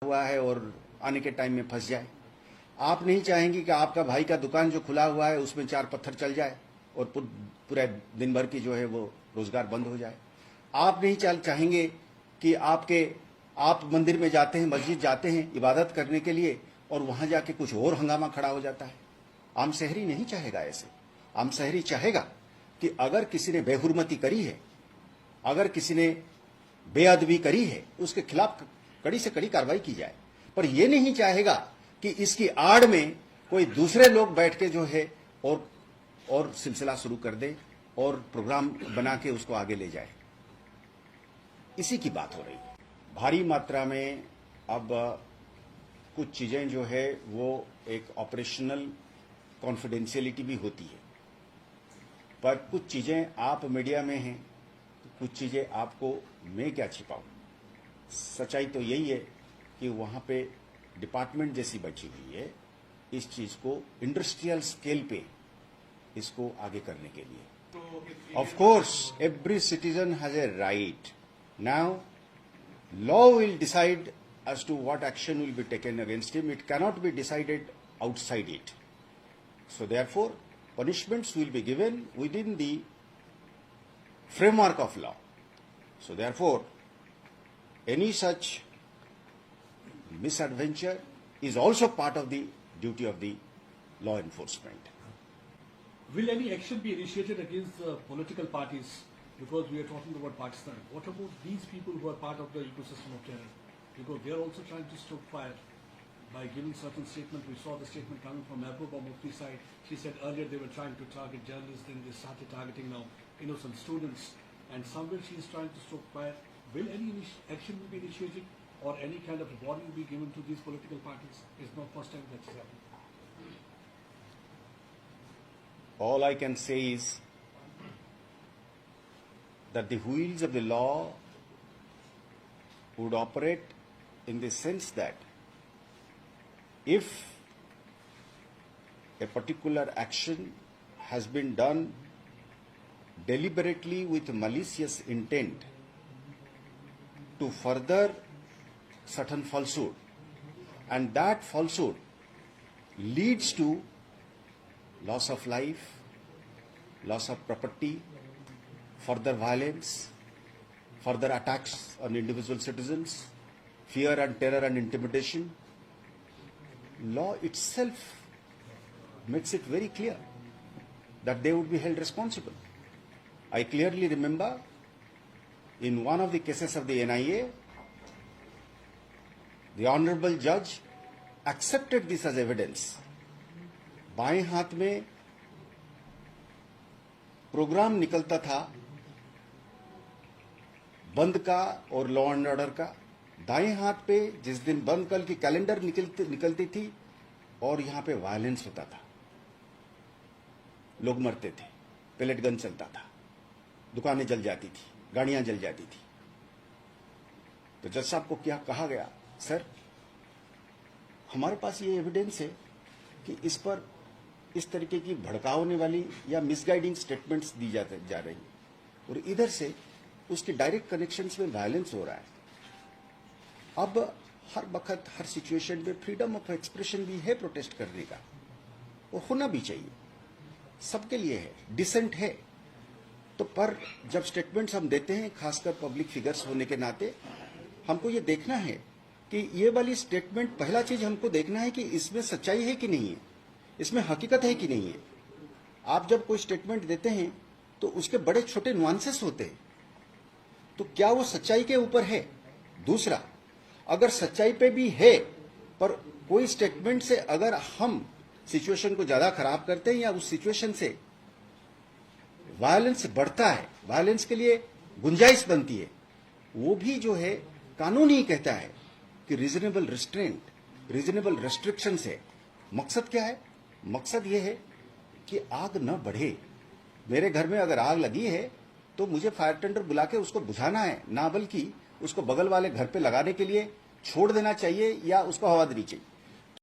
हुआ है और आने के टाइम में फंस जाए। आप नहीं चाहेंगे कि आपका भाई का दुकान जो खुला हुआ है उसमें 4 पत्थर चल जाए और पूरे दिन भर की जो है वो रोजगार बंद हो जाए। आप नहीं चाहेंगे कि आप मंदिर में जाते हैं, मस्जिद जाते हैं इबादत करने के लिए और वहां जाके कुछ और हंगामा खड़ा हो जाता है। आम शहरी नहीं चाहेगा ऐसे। आम शहरी चाहेगा कि अगर किसी ने बेहुरमती करी है, अगर किसी ने बेअदबी करी है, उसके खिलाफ कड़ी से कड़ी कार्रवाई की जाए। पर यह नहीं चाहेगा कि इसकी आड़ में कोई दूसरे लोग बैठ के जो है और सिलसिला शुरू कर दे और प्रोग्राम बना के उसको आगे ले जाए। इसी की बात हो रही है। भारी मात्रा में अब कुछ चीजें जो है वो एक ऑपरेशनल कॉन्फिडेंशियलिटी भी होती है, पर कुछ चीजें आप मीडिया में हैं, कुछ चीजें आपको मैं क्या छिपाऊं। सच्चाई तो यही है कि वहां पे डिपार्टमेंट जैसी बची हुई है इस चीज को इंडस्ट्रियल स्केल पे इसको आगे करने के लिए। Of course every citizen has a right. Now law will decide as to what action will be taken against him. It cannot be decided outside it. So therefore punishments will be given within the framework of law. So therefore any such misadventure is also part of the duty of the law enforcement. Will any action be initiated against the political parties? Because we are talking about Pakistan. What about these people who are part of the ecosystem of terror? Because they are also trying to stoke fire by giving certain statements. We saw the statement coming from Mehbooba Mufti side. She said earlier they were trying to target journalists, then they started targeting now innocent students. And somewhere she is trying to stoke fire. Will any action be initiated or any kind of warning be given to these political parties? It's not first time that's happened. All I can say is that the wheels of the law would operate in the sense that if a particular action has been done deliberately with malicious intent to further certain falsehood, and that falsehood leads to loss of life, loss of property, further violence, further attacks on individual citizens, fear and terror and intimidation, law itself makes it very clear that they would be held responsible. I clearly remember in one of the cases of the NIA, the honorable judge accepted this as evidence. बाएं हाथ में programme निकलता था बंद का और law and order का, दाएं हाथ पे जिस दिन बंद कल की कैलेंडर निकलती थी और यहां पे वायलेंस होता था, लोग मरते थे, पेलेट गन चलता था, दुकानें जल जाती थी, गाड़ियां जल जाती थी। तो जज साहब को क्या कहा गया, सर हमारे पास ये एविडेंस है कि इस पर इस तरीके की भड़काने वाली या मिसगाइडिंग स्टेटमेंट्स दी जा रही और इधर से उसके डायरेक्ट कनेक्शंस में वायलेंस हो रहा है। अब हर वक्त हर सिचुएशन में फ्रीडम ऑफ एक्सप्रेशन भी है प्रोटेस्ट करने का, वो होना भी चाहिए, सबके लिए है, डिसेंट है। तो पर जब स्टेटमेंट्स हम देते हैं, खासकर पब्लिक फिगर्स होने के नाते, हमको ये देखना है कि ये वाली स्टेटमेंट, पहला चीज हमको देखना है कि इसमें सच्चाई है कि नहीं है, इसमें हकीकत है कि नहीं है। आप जब कोई स्टेटमेंट देते हैं तो उसके बड़े छोटे नुआंसेस होते हैं, तो क्या वो सच्चाई के ऊपर है। दूसरा, अगर सच्चाई पे भी है पर कोई स्टेटमेंट से अगर हम सिचुएशन को ज्यादा खराब करते हैं या उस सिचुएशन से वायलेंस बढ़ता है, वायलेंस के लिए गुंजाइश बनती है, वो भी जो है कानून ही कहता है कि रीजनेबल रिस्ट्रेंट, रीजनेबल रेस्ट्रिक्शन है। मकसद क्या है? मकसद ये है कि आग न बढ़े। मेरे घर में अगर आग लगी है तो मुझे फायर टेंडर बुला के उसको बुझाना है, ना बल्कि उसको बगल वाले घर पे लगाने के लिए छोड़ देना चाहिए या उसको हवा देनी चाहिए।